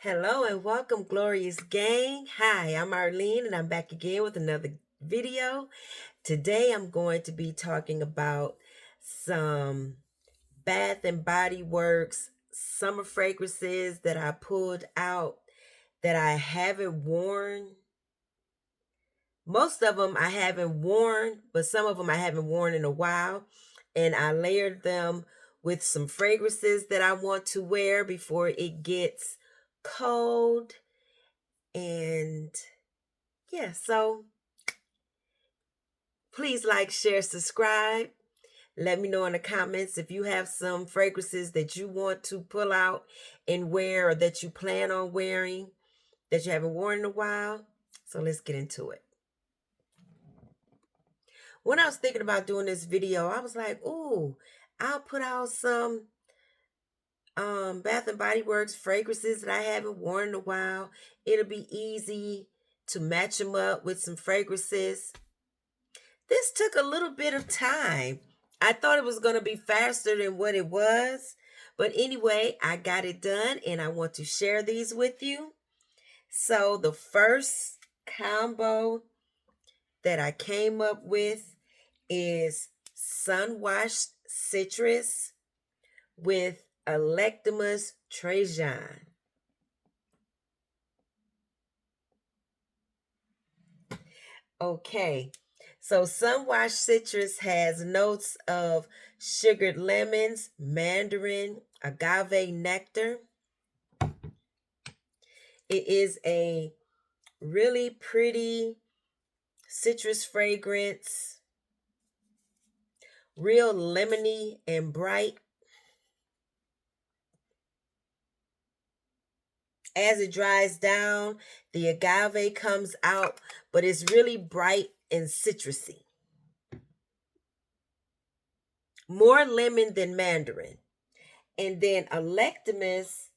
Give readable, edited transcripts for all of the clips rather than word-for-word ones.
Hello and welcome, glorious gang. Hi, I'm Arlene and I'm back again with another video. Today I'm going to be talking about some Bath and Body Works summer fragrances that I pulled out that I haven't worn. Most of them I haven't worn, but some of them I haven't worn in a while. And I layered them with some fragrances that I want to wear before it gets cold. And yeah, so please like, share, subscribe. Let me know in the comments if you have some fragrances that you want to pull out and wear, or that you plan on wearing that you haven't worn in a while. So let's get into it. When I was thinking about doing this video, I was like, ooh, I'll put out some Bath and Body Works fragrances that I haven't worn in a while. It'll be easy to match them up with some fragrances. This took a little bit of time. I thought it was going to be faster than what it was. But anyway, I got it done and I want to share these with you. So the first combo that I came up with is Sun-Washed Citrus with Electimus Trajan. Okay, so Sun-Washed Citrus has notes of sugared lemons, mandarin, agave nectar. It is a really pretty citrus fragrance, real lemony and bright. As it dries down, the agave comes out, but it's really bright and citrusy. More lemon than mandarin. And then Electimus,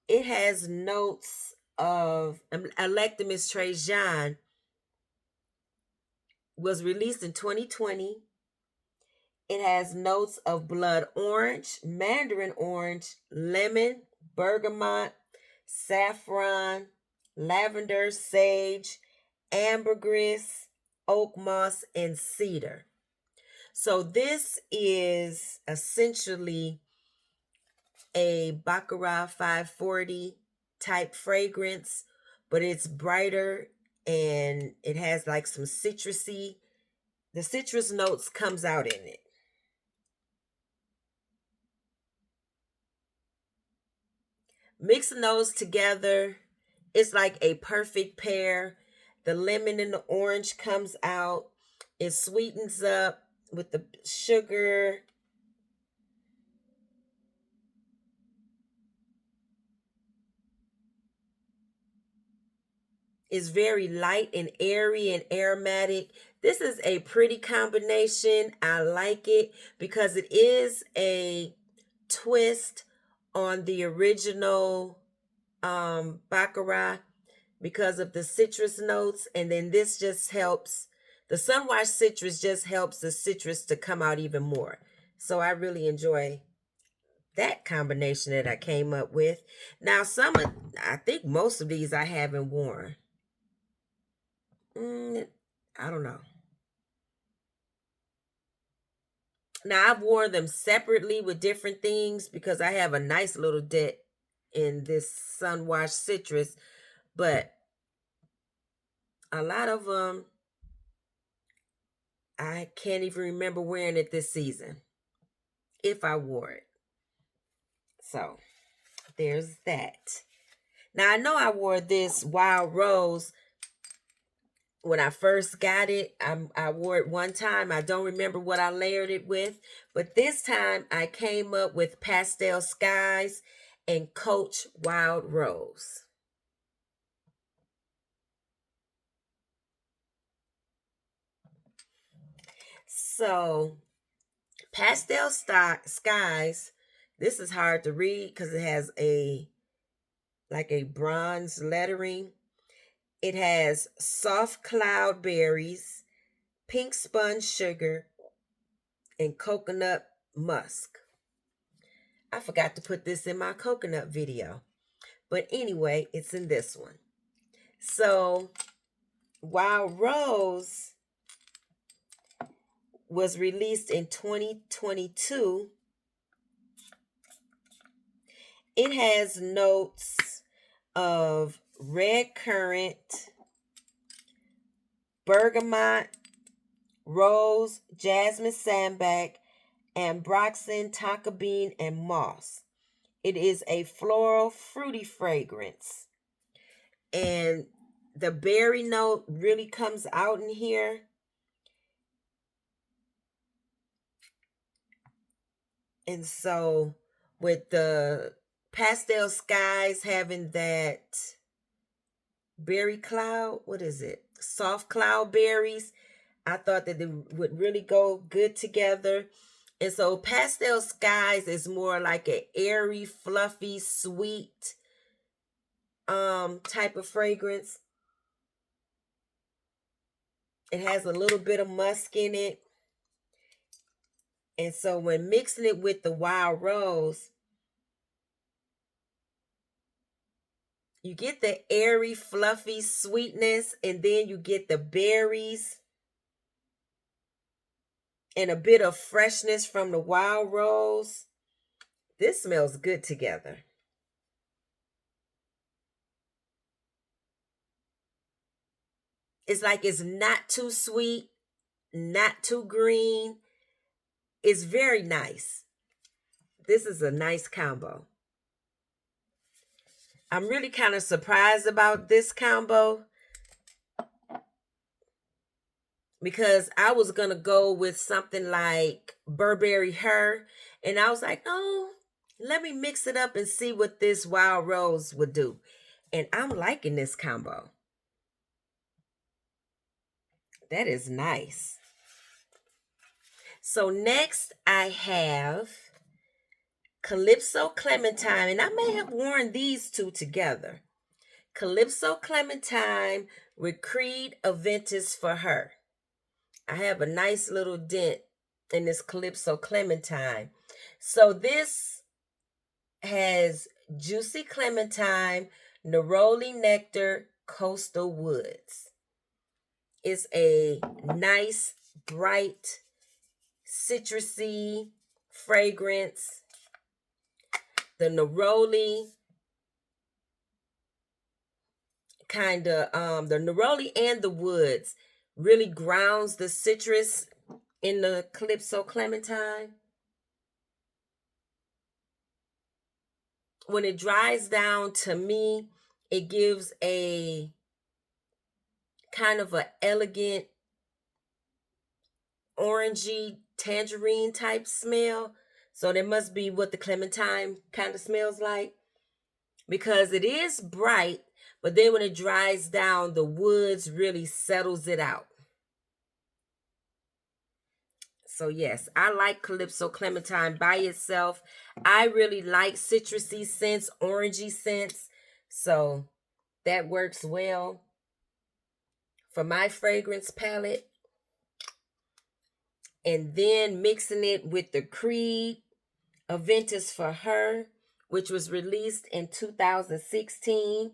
it has notes of Electimus Trajan was released in 2020. It has notes of blood orange, mandarin orange, lemon, bergamot, saffron, lavender, sage, ambergris, oak moss, and cedar. So this is essentially a Baccarat 540 type fragrance, but it's brighter and it has like some citrusy, the citrus notes comes out in it. Mixing those together, it's like a perfect pair. The lemon and the orange comes out. It sweetens up with the sugar. It's very light and airy and aromatic. This is a pretty combination. I like it because it is a twist on the original Baccarat because of the citrus notes. And then this just helps, the Sun-Washed Citrus just helps the citrus to come out even more. So I really enjoy that combination that I came up with. Now I think most of these I haven't worn. I don't know. Now I've worn them separately with different things because I have a nice little dent in this Sun-Washed Citrus, but a lot of them I can't even remember wearing it this season, if I wore it. So there's that. Now I know I wore this Wild Rose when I first got it. I wore it one time. I don't remember what I layered it with, but this time I came up with Pastel Skies and Coach Wild Rose. So Pastel Skies, this is hard to read because it has like a bronze lettering. It has soft cloud berries, pink sponge sugar, and coconut musk. I forgot to put this in my coconut video. But anyway, it's in this one. So Wild Rose was released in 2022. It has notes of red currant, bergamot, rose, jasmine sandalwood, ambroxan, tonka bean, and moss. It is a floral, fruity fragrance. And the berry note really comes out in here. And so with the Pastel Skies having that berry cloud, what is it? Soft cloud berries. I thought that they would really go good together. And so Pastel Skies is more like an airy, fluffy, sweet type of fragrance. It has a little bit of musk in it. And so when mixing it with the Wild Rose, you get the airy, fluffy sweetness, and then you get the berries and a bit of freshness from the Wild Rose. This smells good together. It's like it's not too sweet, not too green. It's very nice. This is a nice combo. I'm really kind of surprised about this combo because I was going to go with something like Burberry Her. And I was like, oh, let me mix it up and see what this Wild Rose would do. And I'm liking this combo. That is nice. So next I have Calypso Clementine. And I may have worn these two together. Calypso Clementine with Creed Aventus For Her. I have a nice little dent in this Calypso Clementine. So this has juicy clementine, neroli nectar, coastal woods. It's a nice, bright, citrusy fragrance. The neroli the neroli and the woods really grounds the citrus in the Calypso Clementine. When it dries down, to me, it gives a kind of an elegant orangey tangerine type smell. So that must be what the clementine kind of smells like, because it is bright, but then when it dries down, the woods really settles it out. So yes, I like Calypso Clementine by itself. I really like citrusy scents, orangey scents. So that works well for my fragrance palette. And then mixing it with the Creed Aventus For Her, which was released in 2016.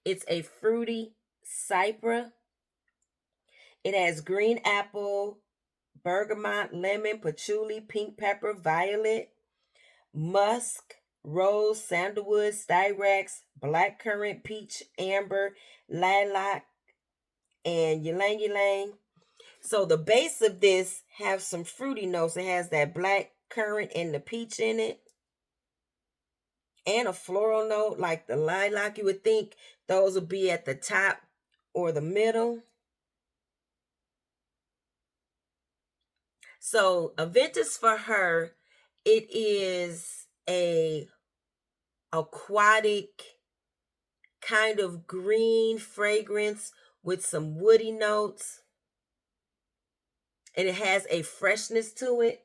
It's a fruity cypre. It has green apple, bergamot, lemon, patchouli, pink pepper, violet, musk, rose, sandalwood, styrax, blackcurrant, peach, amber, lilac, and ylang ylang. So the base of this has some fruity notes. It has that black currant and the peach in it. And a floral note like the lilac. You would think those would be at the top or the middle. So Aventus For Her, it is a aquatic kind of green fragrance with some woody notes. And it has a freshness to it.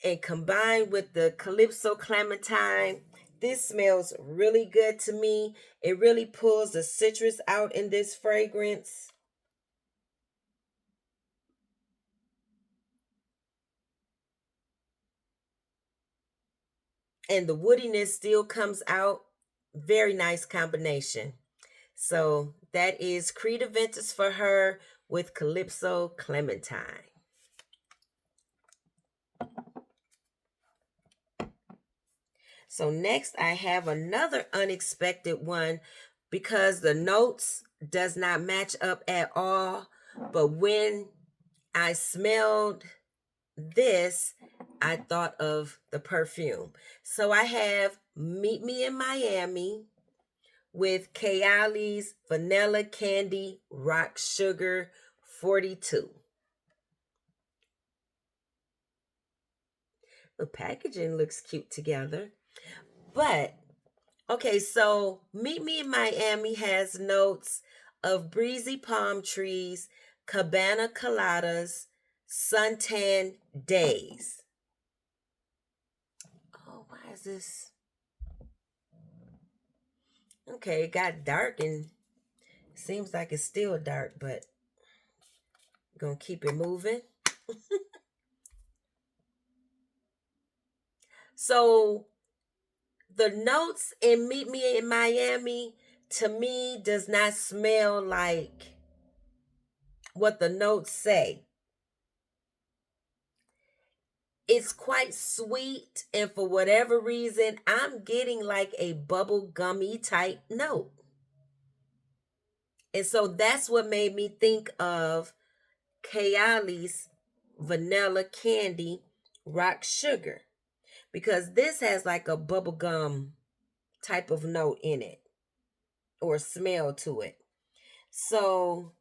And combined with the Calypso Clementine, this smells really good to me. It really pulls the citrus out in this fragrance. And the woodiness still comes out. Very nice combination. So that is Creed Aventus For Her with Calypso Clementine. So next I have another unexpected one because the notes does not match up at all. But when I smelled this, I thought of the perfume. So I have Meet Me in Miami with Kayali's Vanilla Candy Rock Sugar 42. The packaging looks cute together. But, okay, so Meet Me in Miami has notes of breezy palm trees, cabana coladas, suntan days. Oh, why is this? Okay, it got dark and seems like it's still dark, but gonna keep it moving. So the notes in Meet Me in Miami to me does not smell like what the notes say. It's quite sweet, and for whatever reason, I'm getting like a bubble gummy type note. And so that's what made me think of Kayali's Vanilla Candy Rock Sugar, because this has like a bubblegum type of note in it or smell to it. So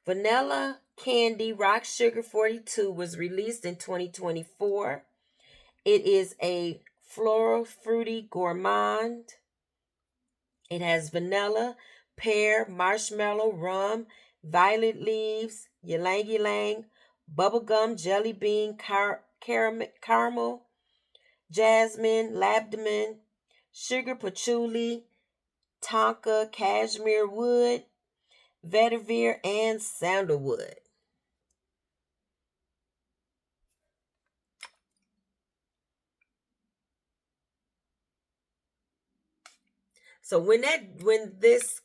Vanilla Candy Rock Sugar 42 was released in 2024. It is a floral fruity gourmand. It has vanilla, pear, marshmallow, rum, violet leaves, ylang ylang, bubblegum, jelly bean, caramel, jasmine, labdaman, sugar patchouli, tonka, cashmere wood, vetiver, and sandalwood. So when this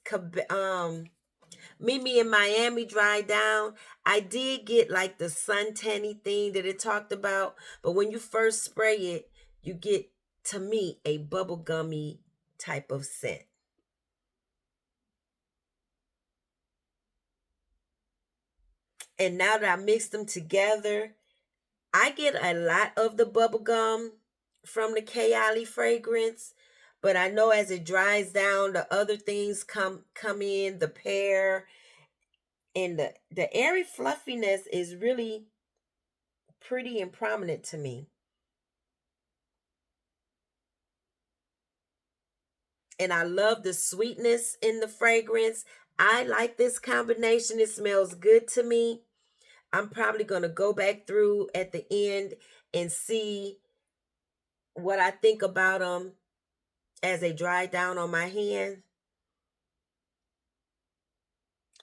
Meet Me in Miami dried down, I did get like the suntanny thing that it talked about, but when you first spray it, you get, to me, a bubblegummy type of scent. And now that I mixed them together, I get a lot of the bubblegum from the Kayali fragrance, but I know as it dries down, the other things come in, the pear and the airy fluffiness is really pretty and prominent to me. And I love the sweetness in the fragrance. I like this combination. It smells good to me. I'm probably going to go back through at the end and see what I think about them as they dry down on my hand.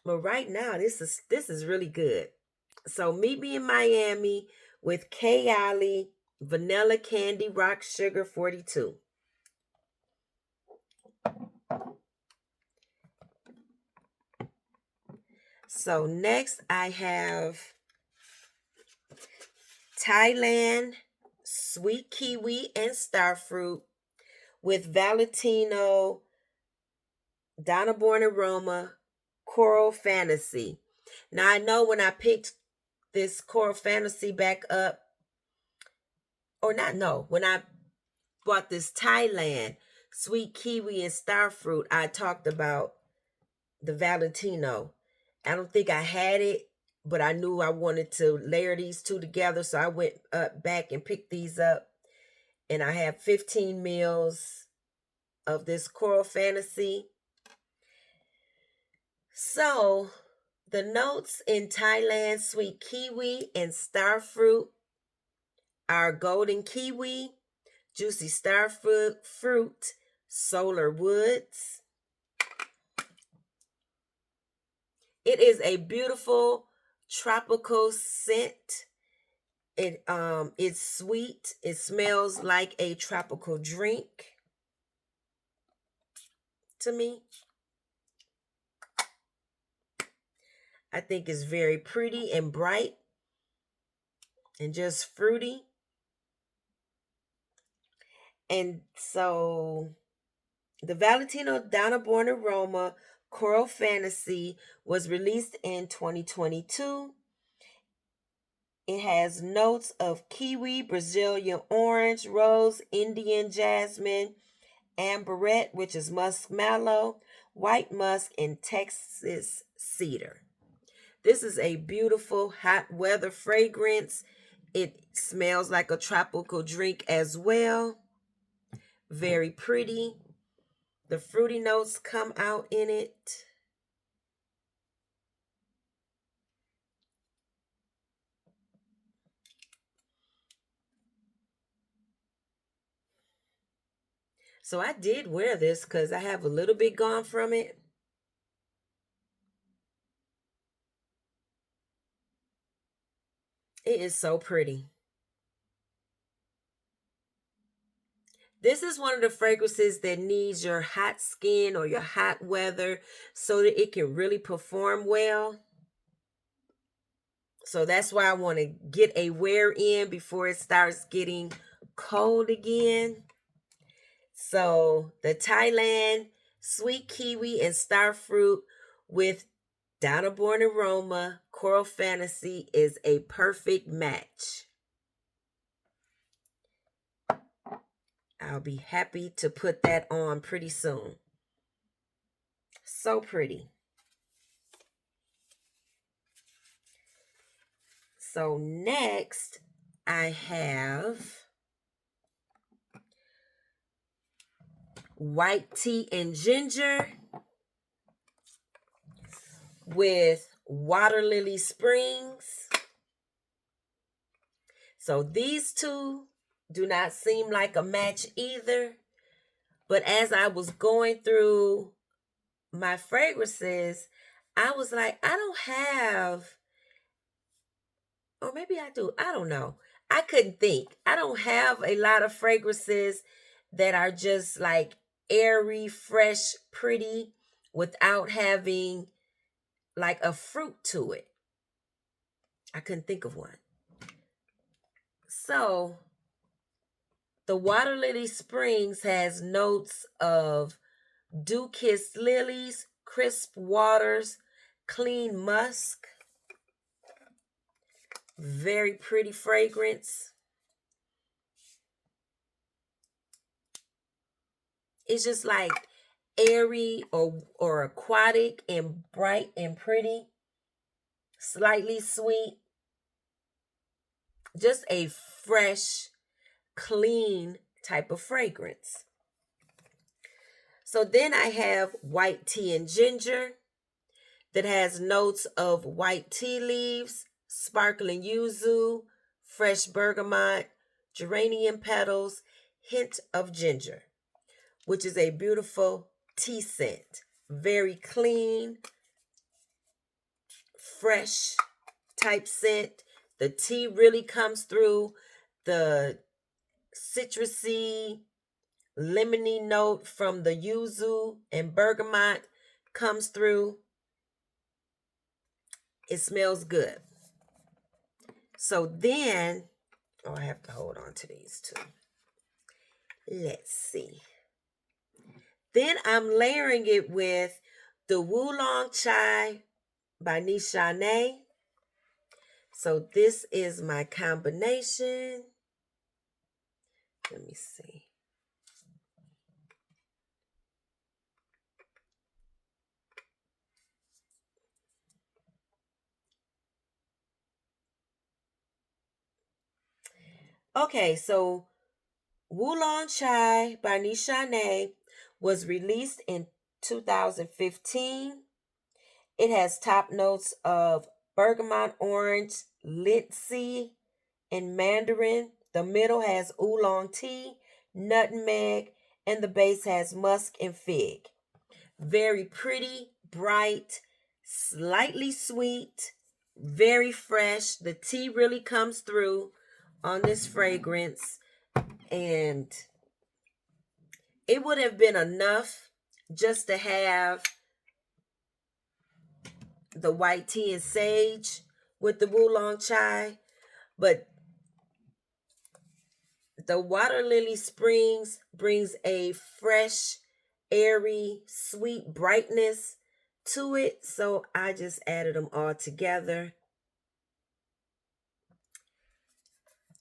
But right now, this is really good. So Meet Me in Miami with Kayali Vanilla Candy Rock Sugar 42. So next I have Thailand Sweet Kiwi and Starfruit with Valentino, Donna Born and Roma, Coral Fantasy. Now I know when I picked this Coral Fantasy back up, or not, no, when I bought this Thailand Sweet Kiwi and Starfruit, I talked about the Valentino. I don't think I had it, but I knew I wanted to layer these two together, so I went back and picked these up. And I have 15 mils of this Coral Fantasy. So the notes in Thailand Sweet Kiwi and Starfruit are golden kiwi, juicy starfruit, solar woods. It is a beautiful tropical scent. It's sweet. It smells like a tropical drink to me. I think it's very pretty and bright and just fruity. And so the Valentino Donna Born Aroma Coral Fantasy was released in 2022. It has notes of kiwi, Brazilian orange, rose, Indian jasmine, amberette, which is muskmallow, white musk, and Texas cedar. This is a beautiful hot weather fragrance. It smells like a tropical drink as well. Very pretty. The fruity notes come out in it. So I did wear this because I have a little bit gone from it. It is so pretty. This is one of the fragrances that needs your hot skin or your hot weather so that it can really perform well. So that's why I want to get a wear in before it starts getting cold again. So the Thailand Sweet Kiwi and Starfruit with Donna Born Aroma Coral Fantasy is a perfect match. I'll be happy to put that on pretty soon. So pretty. So next I have white tea and ginger with Water Lily Springs. So these two do not seem like a match either. But as I was going through my fragrances, I was like, I don't have, or maybe I do. I don't know. I couldn't think. I don't have a lot of fragrances that are just like airy, fresh, pretty without having like a fruit to it. I couldn't think of one. So the Water Lily Springs has notes of dew-kissed lilies, crisp waters, clean musk. Very pretty fragrance. It's just like airy or aquatic and bright and pretty. Slightly sweet. Just a fresh, clean type of fragrance. So then I have white tea and ginger that has notes of white tea leaves, sparkling yuzu, fresh bergamot, geranium petals, hint of ginger, which is a beautiful tea scent. Very clean, fresh type scent. The tea really comes through. The citrusy, lemony note from the yuzu and bergamot comes through. It smells good. So then, I have to hold on to these two. Let's see. Then I'm layering it with the Wūlóng Chai by Nishane. So this is my combination. Let me see. Okay, so Wūlóng Chai by Nishane was released in 2015. It has top notes of bergamot orange, linseed, and mandarin. The middle has oolong tea, nutmeg, and the base has musk and fig. Very pretty, bright, slightly sweet, very fresh. The tea really comes through on this fragrance, and it would have been enough just to have the white tea and sage with the Wūlóng chai, but the Water Lily Springs brings a fresh, airy, sweet brightness to it, so I just added them all together.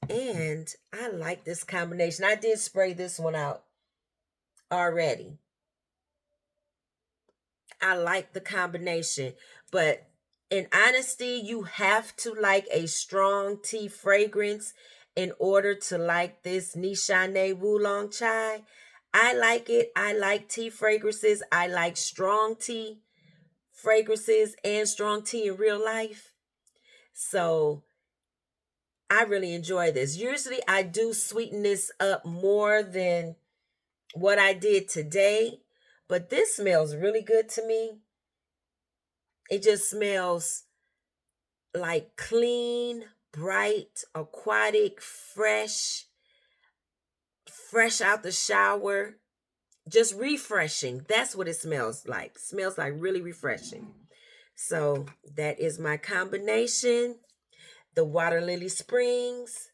And I like this combination. I did spray this one out already. I like the combination, but in honesty, you have to like a strong tea fragrance in order to like this Nishane Wūlóng chai. I like it. I like tea fragrances. I like strong tea fragrances and strong tea in real life. So I really enjoy this. Usually I do sweeten this up more than what I did today, but this smells really good to me. It just smells like clean, bright, aquatic, fresh out the shower, just refreshing. That's what it smells like. Smells like really refreshing. So that is my combination. The Water Lily Springs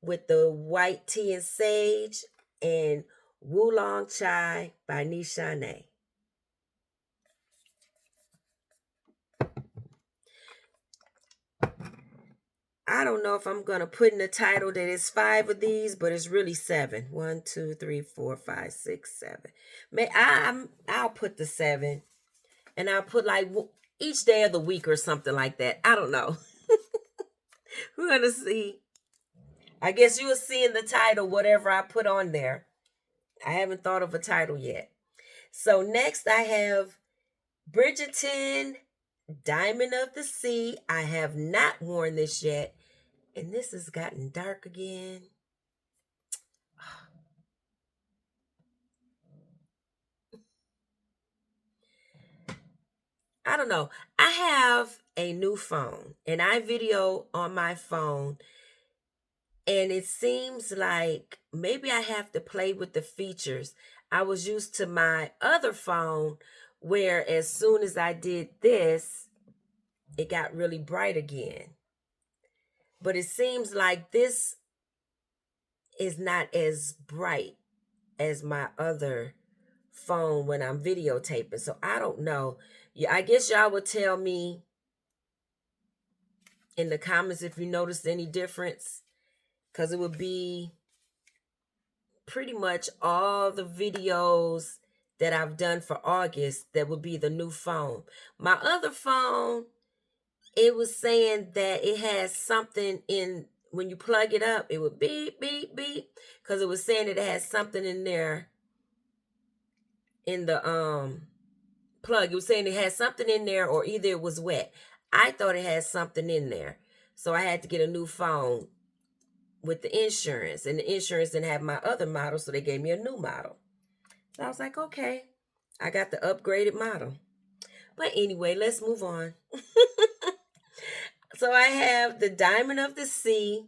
with the white tea and sage and Wūlóng chai by Nishane. I don't know if I'm going to put in the title that it's 5 of these, but it's really 7. 1, 2, 3, 4, 5, 6, 7. I'll put the 7. And I'll put like each day of the week or something like that. I don't know. We're going to see. I guess you will see in the title whatever I put on there. I haven't thought of a title yet. So next I have Bridgerton Diamond of the Sea. I have not worn this yet. And this has gotten dark again. I don't know. I have a new phone and I video on my phone. And it seems like maybe I have to play with the features. I was used to my other phone where as soon as I did this, it got really bright again. But it seems like this is not as bright as my other phone when I'm videotaping. So I don't know. Yeah, I guess y'all would tell me in the comments if you noticed any difference, because it would be pretty much all the videos that I've done for August that would be the new phone. My other phone, it was saying that it has something in, when you plug it up, it would beep, beep, beep, because it was saying that it has something in there in the plug. It was saying it had something in there, or either it was wet. I thought it had something in there. So I had to get a new phone with the insurance, and the insurance didn't have my other model, so they gave me a new model. So I was like, okay, I got the upgraded model. But anyway, let's move on. So I have the Diamond of the Sea,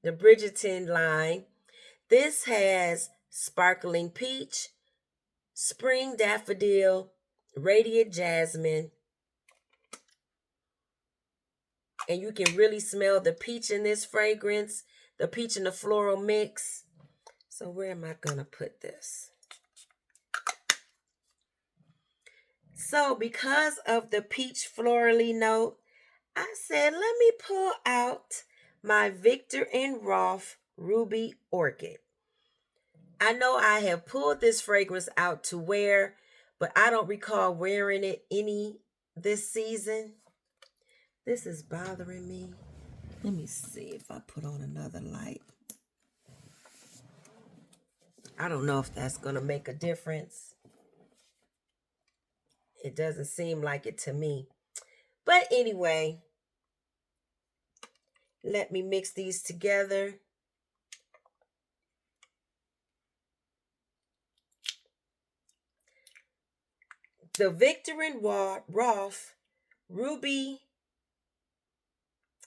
the Bridgerton line. This has Sparkling Peach, Spring Daffodil, Radiant Jasmine. And you can really smell the peach in this fragrance, the peach and the floral mix. So where am I going to put this? So because of the peach florally note, I said, let me pull out my Viktor & Rolf Ruby Orchid. I know I have pulled this fragrance out to wear, but I don't recall wearing it any this season. This is bothering me. Let me see if I put on another light. I don't know if that's going to make a difference. It doesn't seem like it to me. But anyway, let me mix these together. The Viktor & Rolf Ruby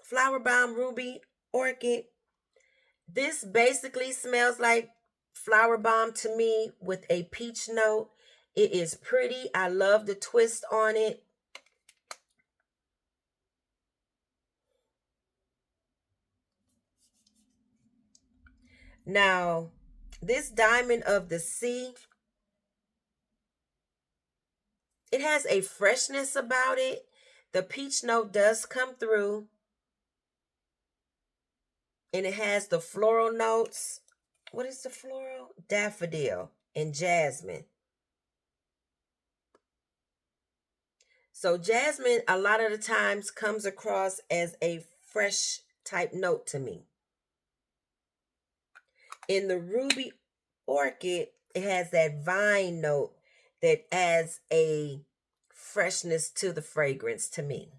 Flowerbomb Ruby Orchid. This basically smells like Flowerbomb to me with a peach note. It is pretty. I love the twist on it. Now, this Diamond of the Sea, it has a freshness about it. The peach note does come through, and it has the floral notes. What is the floral? Daffodil and jasmine. So jasmine a lot of the times comes across as a fresh type note to me. In the Ruby Orchid, it has that vine note that adds a freshness to the fragrance to me.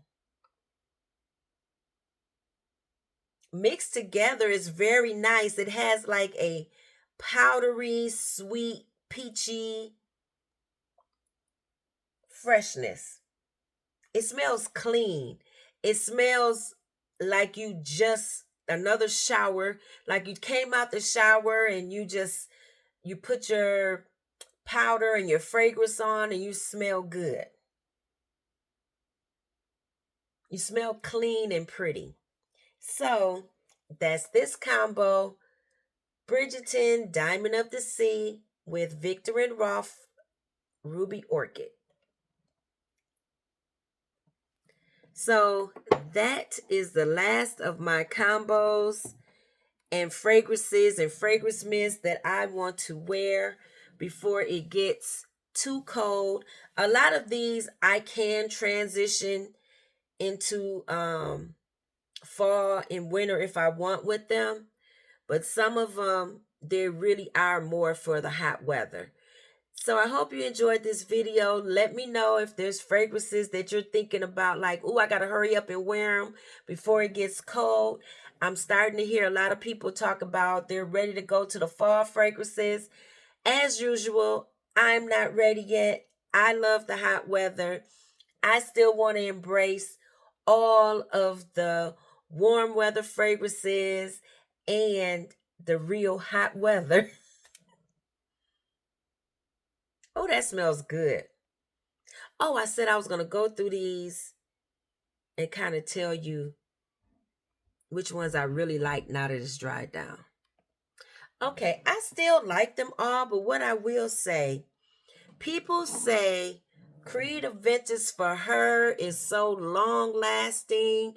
Mixed together is very nice. It has like a powdery, sweet, peachy freshness. It smells clean. It smells like you just another shower, like you came out the shower and you put your powder and your fragrance on and you smell good. You smell clean and pretty. So that's this combo. Bridgerton Diamond of the Sea with Victor and Rolf Ruby Orchid. So that is the last of my combos and fragrances and fragrance mists that I want to wear before it gets too cold. A lot of these I can transition into fall and winter if I want with them, but some of them they really are more for the hot weather. So I hope you enjoyed this video. Let me know if there's fragrances that you're thinking about, like, oh, I got to hurry up and wear them before it gets cold. I'm starting to hear a lot of people talk about they're ready to go to the fall fragrances. As usual, I'm not ready yet. I love the hot weather. I still want to embrace all of the warm weather fragrances and the real hot weather. Oh, that smells good. Oh, I said I was going to go through these and kind of tell you which ones I really like now that it's dried down. Okay, I still like them all, but what I will say, people say Creed Aventus For Her is so long lasting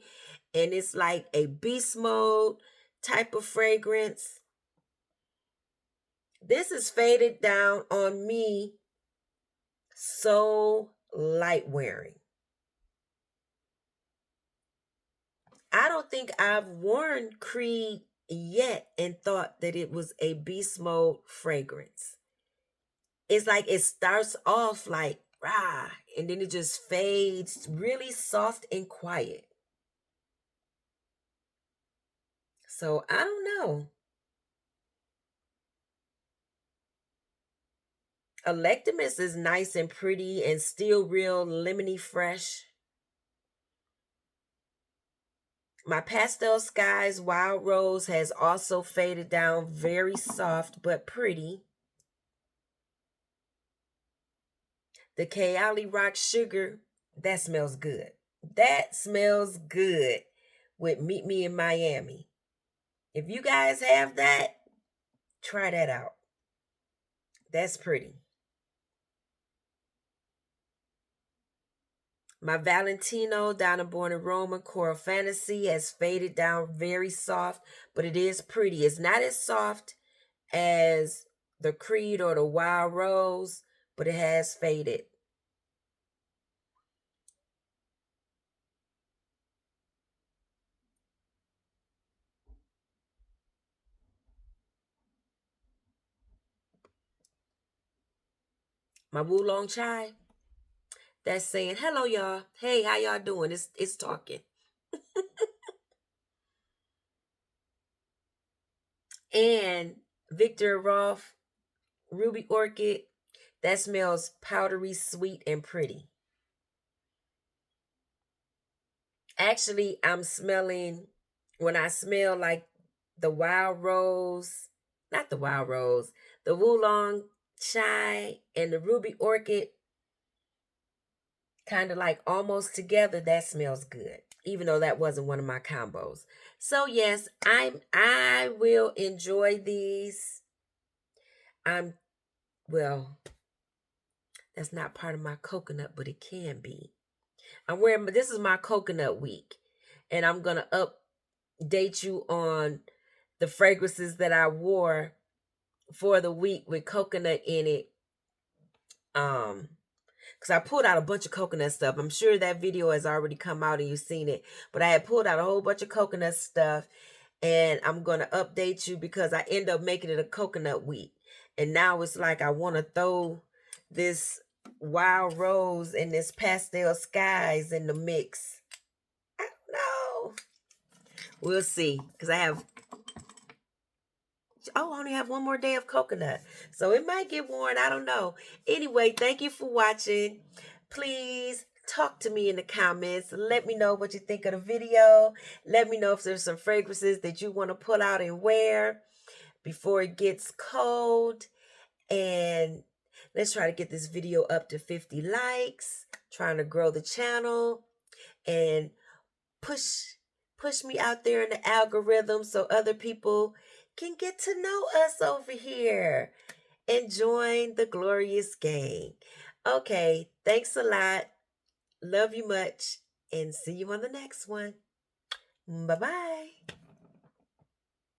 and it's like a beast mode type of fragrance. This is faded down on me so light wearing. I don't think I've worn Creed yet and thought that it was a beast mode fragrance. It's like it starts off like rah, and then it just fades really soft and quiet. So I don't know. Electimus is nice and pretty and still real lemony fresh. My Pastel Skies Wild Rose has also faded down, very soft but pretty. The Kayali Rock Sugar, that smells good. That smells good with Meet Me in Miami. If you guys have that, try that out. That's pretty. My Valentino Donna Born in Roma Coral Fantasy has faded down, very soft, but it is pretty. It's not as soft as the Creed or the Wild Rose, but it has faded. My Wūlóng chai, that's saying, hello, y'all. Hey, how y'all doing? It's talking. And Victor Rolf Ruby Orchid, that smells powdery, sweet, and pretty. Actually, I'm smelling, when I smell like the wild rose, not the wild rose, the Wūlóng chai and the ruby orchid kind of like almost together. That smells good, even though that wasn't one of my combos. So yes, I will enjoy these. I'm well, that's not part of my coconut, but it can be. I'm wearing, this is my coconut week, and I'm gonna update you on the fragrances that I wore for the week with coconut in it. Because I pulled out a bunch of coconut stuff. I'm sure that video has already come out and you've seen it, but I had pulled out a whole bunch of coconut stuff, and I'm gonna update you because I end up making it a coconut week, and now it's like I want to throw this wild rose and this pastel skies in the mix. I don't know. We'll see, because I only have one more day of coconut, so it might get worn. I don't know. Anyway, thank you for watching. Please talk to me in the comments. Let me know what you think of the video. Let me know if there's some fragrances that you want to pull out and wear before it gets cold. And let's try to get this video up to 50 likes. Trying to grow the channel and push me out there in the algorithm so other people can get to know us over here and join the glorious gang. Okay, thanks a lot. Love you much, and see you on the next one. Bye-bye.